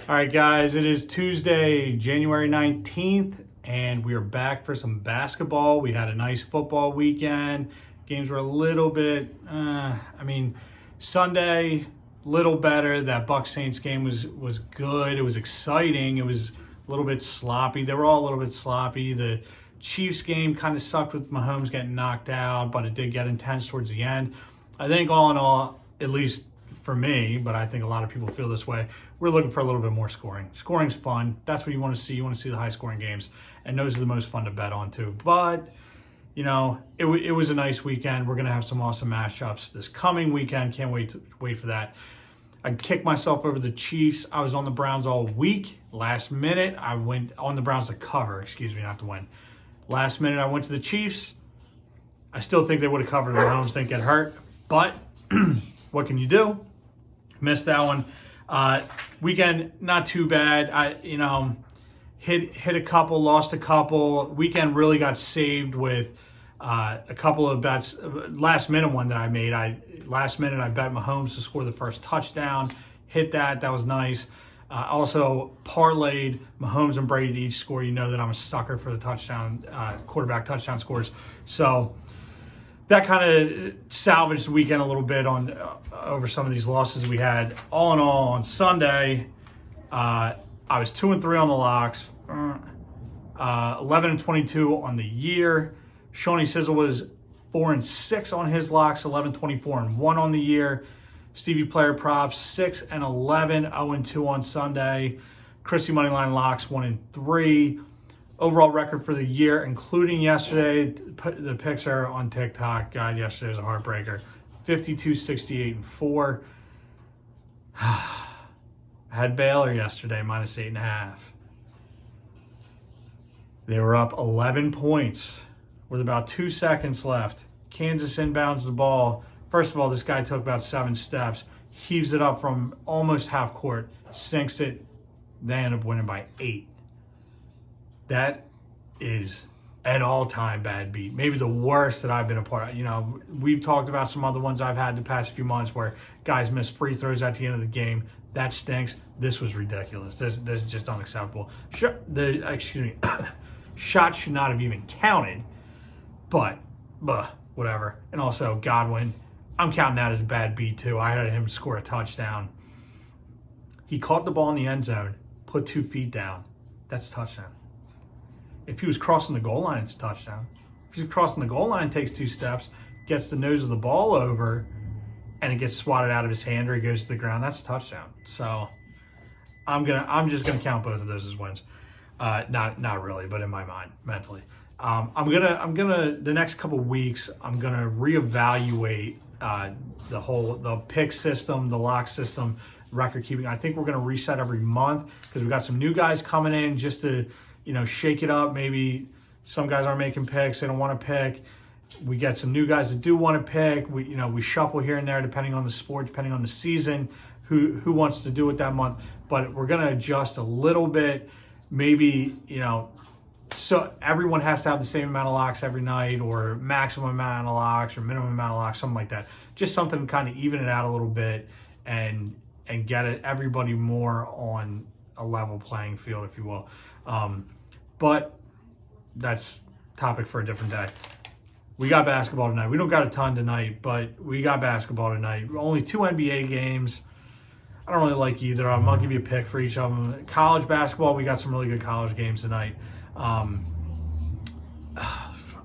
All right, guys, it is Tuesday, January 19th, and we are back for some basketball. We had a nice football weekend. Games were a little bit, Sunday, little better. That Bucs Saints game was good. It was exciting. It was a little bit sloppy. They were all a little bit sloppy. The Chiefs game kind of sucked with Mahomes getting knocked out, but it did get intense towards the end. I think all in all, at least for me, but I think a lot of people feel this way, we're looking for a little bit more scoring. Scoring's fun. That's what you want to see. You want to see the high-scoring games, and those are the most fun to bet on too. But, it was a nice weekend. We're going to have some awesome matchups this coming weekend. Can't wait for that. I kicked myself over the Chiefs. I was on the Browns all week. Last minute, I went on the Browns to cover, not to win. Last minute, I went to the Chiefs. I still think they would have covered. Mahomes didn't get hurt, but what can you do? Missed that one. Weekend, not too bad. I hit a couple, lost a couple. Weekend really got saved with a couple of bets. Last minute one that I made. Last minute I bet Mahomes to score the first touchdown. Hit that. That was nice. Also parlayed Mahomes and Brady to each score. You know that I'm a sucker for the touchdown, quarterback touchdown scores. So that kind of salvaged the weekend a little bit on over some of these losses we had. All in all, on Sunday, I was 2-3 on the locks, 11-22 on the year. Shawnee Sizzle was 4-6 on his locks, 11-24-1 on the year. Stevie Player Props 6-11, 0-2 on Sunday. Chrissy Moneyline Locks 1-3. Overall record for the year, including yesterday, the picks are on TikTok. God, yesterday was a heartbreaker. 52-68-4. I had Baylor yesterday, -8.5. They were up 11 points with about 2 seconds left. Kansas inbounds the ball. First of all, this guy took about 7 steps, heaves it up from almost half court, sinks it. They end up winning by 8. That is an all-time bad beat. Maybe the worst that I've been a part of. We've talked about some other ones I've had the past few months where guys miss free throws at the end of the game. That stinks. This was ridiculous. This is just unacceptable. Shot should not have even counted, but whatever. And also Godwin, I'm counting that as a bad beat too. I had him score a touchdown. He caught the ball in the end zone, put 2 feet down. That's a touchdown. If he was crossing the goal line, it's a touchdown. If he's crossing the goal line, takes 2 steps, gets the nose of the ball over, and it gets swatted out of his hand or he goes to the ground, that's a touchdown. So I'm just gonna count both of those as wins. Not really, but in my mind, mentally. I'm gonna the next couple weeks, I'm gonna reevaluate the pick system, the lock system, record keeping. I think we're gonna reset every month because we've got some new guys coming in just to shake it up. Maybe some guys aren't making picks. They don't want to pick. We get some new guys that do want to pick. We shuffle here and there depending on the sport, depending on the season, who wants to do it that month. But we're going to adjust a little bit. Maybe, so everyone has to have the same amount of locks every night or maximum amount of locks or minimum amount of locks, something like that. Just something to kind of even it out a little bit and get everybody more on a level playing field, if you will. But that's topic for a different day. We got basketball tonight. We don't got a ton tonight, but we got basketball tonight. Only 2 NBA games. I don't really like either of them. I'll give you a pick for each of them. College basketball, we got some really good college games tonight.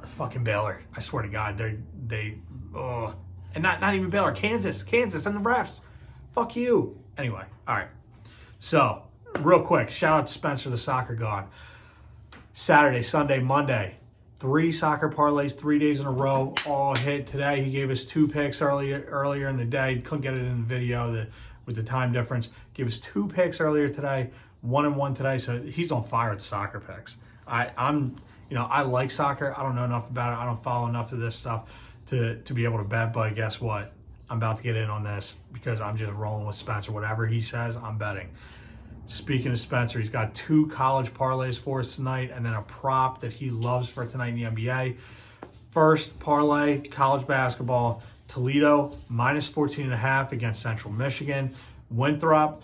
Fucking Baylor. I swear to God, and not even Baylor. Kansas and the refs. Fuck you. Anyway, all right. So, real quick, shout out to Spencer, the soccer god. Saturday, Sunday, Monday, 3 soccer parlays, 3 days in a row, all hit today. He gave us 2 picks earlier in the day. Couldn't get it in the video with the time difference. Gave us 2 picks earlier today, 1-1 today. So he's on fire with soccer picks. I like soccer. I don't know enough about it. I don't follow enough of this stuff to be able to bet. But guess what? I'm about to get in on this because I'm just rolling with Spencer. Whatever he says, I'm betting. Speaking of Spencer, he's got 2 college parlays for us tonight and then a prop that he loves for tonight in the NBA. First parlay, college basketball, Toledo -14.5 against Central Michigan. Winthrop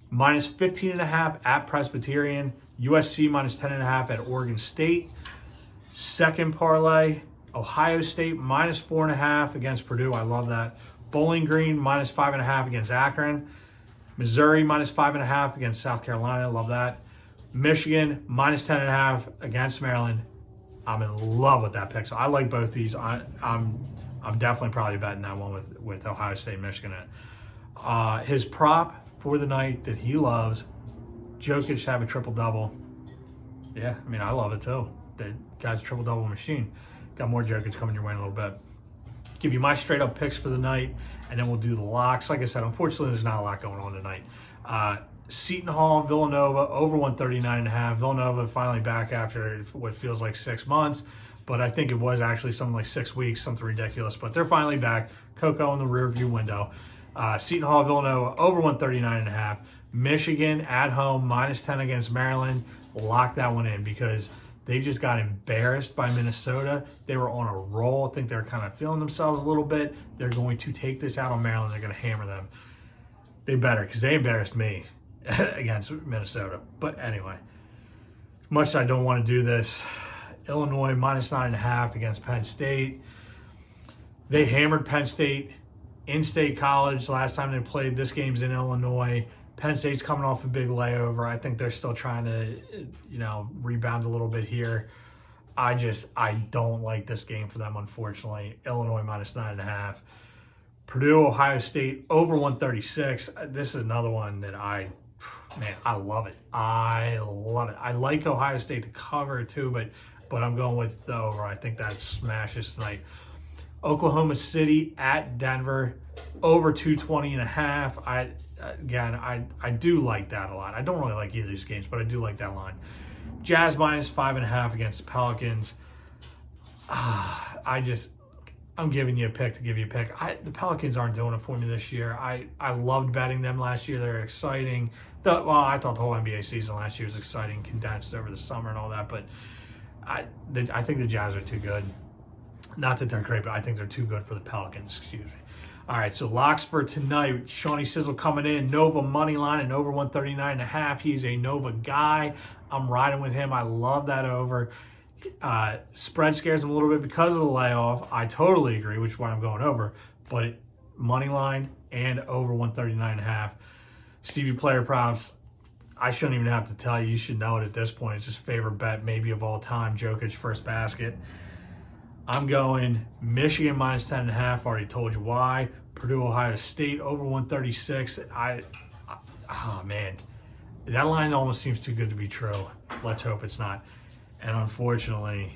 minus 15.5 at Presbyterian. USC minus 10.5 at Oregon State. Second parlay, Ohio State minus 4.5 against Purdue. I love that. Bowling Green minus 5.5 against Akron. Missouri minus 5.5 against South Carolina. Love that. Michigan minus 10.5 against Maryland. I'm in love with that pick. So I like both these. I'm definitely probably betting that one with Ohio State and Michigan in it. His prop for the night that he loves, Jokic to have a triple-double. Yeah, I mean, I love it too. The guy's a triple-double machine. Got more Jokic coming your way in a little bit. Give you my straight-up picks for the night, and then we'll do the locks. Like I said, unfortunately, there's not a lot going on tonight. Seton Hall, Villanova, over 139.5. Villanova finally back after what feels like 6 months, but I think it was actually something like 6 weeks, something ridiculous. But they're finally back. Coco in the rearview window. Seton Hall, Villanova, over 139.5. Michigan at home, minus 10 against Maryland. Lock that one in because they just got embarrassed by Minnesota. They were on a roll. I think they're kind of feeling themselves a little bit. They're going to take this out on Maryland. They're going to hammer them. They better because they embarrassed me against Minnesota. But anyway, much as I don't want to do this, Illinois minus 9.5 against Penn State. They hammered Penn State in State College last time they played. This game's in Illinois. Penn State's coming off a big layover. I think they're still trying to, rebound a little bit here. I don't like this game for them, unfortunately. Illinois minus 9.5. Purdue, Ohio State, over 136. This is another one that I love it. I love it. I like Ohio State to cover too, but I'm going with the over. I think that smashes tonight. Oklahoma City at Denver, over 220.5. I do like that a lot. I don't really like either of these games, but I do like that line. Jazz minus 5.5 against the Pelicans. I'm giving you a pick to give you a pick. The Pelicans aren't doing it for me this year. I loved betting them last year. They're exciting. I thought the whole NBA season last year was exciting, condensed over the summer and all that, but I think the Jazz are too good. Not that they're great, but I think they're too good for the Pelicans. Excuse me. All right, so locks for tonight. Shawnee Sizzle coming in. Nova money line and over 139.5. He's a Nova guy. I'm riding with him. I love that over. Spread scares him a little bit because of the layoff. I totally agree, which is why I'm going over. But money line and over 139.5. Stevie player props. I shouldn't even have to tell you. You should know it at this point. It's his favorite bet maybe of all time. Jokic first basket. I'm going Michigan minus 10.5. Already told you why. Purdue, Ohio State over 136. Man, that line almost seems too good to be true. Let's hope it's not. And unfortunately,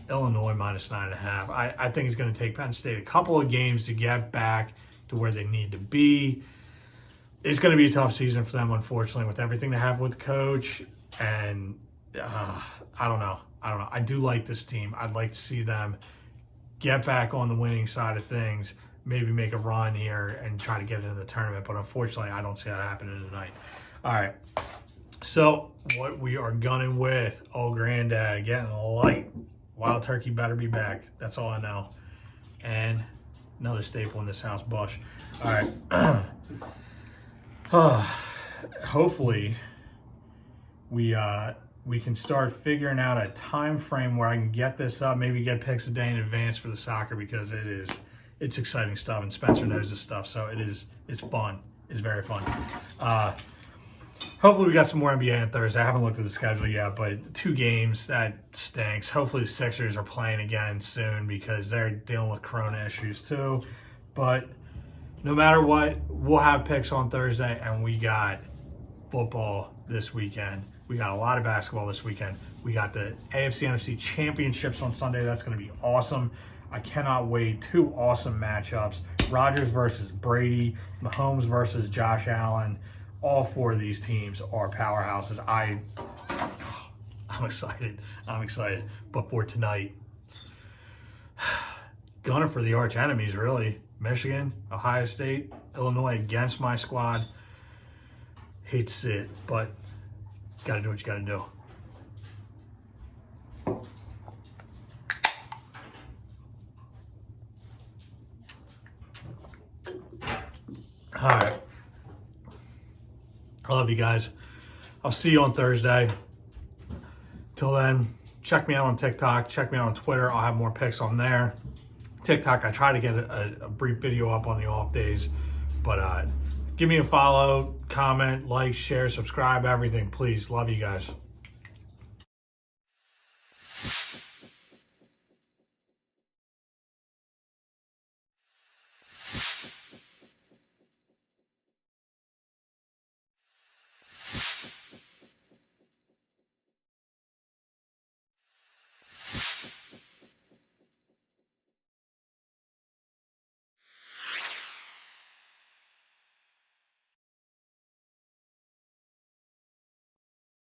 Illinois minus 9.5. I think it's going to take Penn State a couple of games to get back to where they need to be. It's going to be a tough season for them, unfortunately, with everything that happened with the coach. And I don't know. I do like this team. I'd like to see them get back on the winning side of things, maybe make a run here and try to get into the tournament. But unfortunately, I don't see that happening tonight. All right. So what we are gunning with, old granddad getting light. Wild turkey better be back. That's all I know. And another staple in this house, Bush. All right. Hopefully we can start figuring out a time frame where I can get this up, maybe get picks a day in advance for the soccer because it's exciting stuff and Spencer knows this stuff. So it's fun. It's very fun. Hopefully we got some more NBA on Thursday. I haven't looked at the schedule yet, but 2 games, that stinks. Hopefully the Sixers are playing again soon because they're dealing with Corona issues too. But no matter what, we'll have picks on Thursday, and we got football this weekend. We got a lot of basketball this weekend. We got the AFC NFC championships on Sunday. That's going to be awesome. I cannot wait. 2 awesome matchups. Rodgers versus Brady. Mahomes versus Josh Allen. All 4 of these teams are powerhouses. I'm excited. But for tonight, gunning for the arch enemies, really. Michigan, Ohio State, Illinois against my squad. Hate to see it, but got to do what you got to do. All right. I love you guys. I'll see you on Thursday. Till then, check me out on TikTok. Check me out on Twitter. I'll have more pics on there. TikTok, I try to get a brief video up on the off days. But give me a follow, comment, like, share, subscribe, everything. Please. Love you guys.